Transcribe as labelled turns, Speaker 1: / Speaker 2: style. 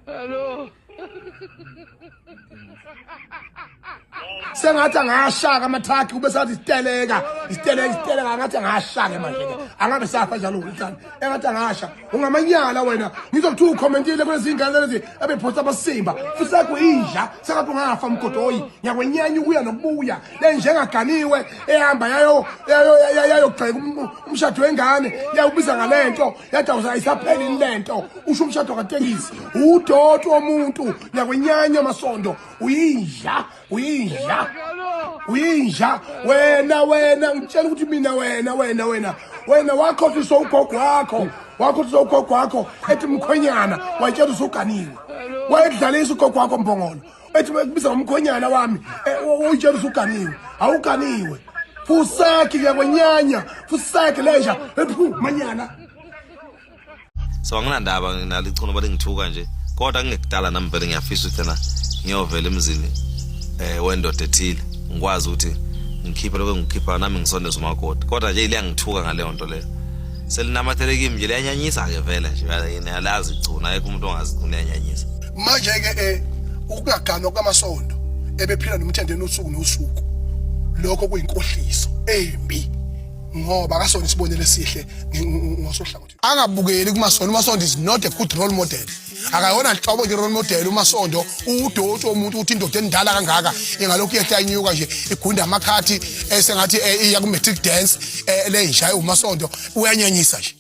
Speaker 1: Hello.
Speaker 2: Sengathi angashaka amathaki kube sathi isiteleka ngathi angashaka manje angabe safa njalo uthanda engathi angasha ungamanyala wena ngizokuthi ucommentile kulezi ingane lezi ebephosta abasimba fusakho inja sakathi ungafa mgodoyi nyakwenyanya ukuya nokubuya le njengaganiwe ehamba yayo gceka umshado wengane yakubiza ngalento yadawuza ayisapheli lento usho umshado kaTekisi udodo womuntu nyakwenyanya masondo uyinja wena ngitshela ukuthi mina wena wakhohlisa ugogo wakho ethi mkhwenyana wayitshela usuganiwe wayekudlalisa ugogo wakho mbongolo ethi kubiza ngomkhwenyana wami uyitshela usuganiwe awuganiwe fusaki yakwenyanya fusaki leja manyana
Speaker 3: so anginandaba nalichona balingithuka nje kodwa ngekudala nami vele ngiyafisa ukuthi na ngiyovela emzini wendoda ethile ngikwazi ukuthi ngikhiphe lokho ngikhipha nami ngisondeza umakoti kodwa nje ile ngithuka ngaleyo nto leyo selinamathele kimi nje liyanyanyisa ke vele nje yalazi igcuna ayikho umuntu ongazi uyanyanyisa
Speaker 2: manje ke ukugaganwa kwamasondo ebephila nomthendeni usuku nosuku lokho kuyinkohliso embi ngoba akasona isibonelo esihle ngosohlangothi angabukeli kumasondo umasondo is not a good role model akayona hlobo nje role model umasondo udodo womuntu uthi indoda endala kangaka engalokhu yehlanyuka nje igunda amakhathi esengathi iya ku matric dance le njaya umasondo uyanyanyisa nje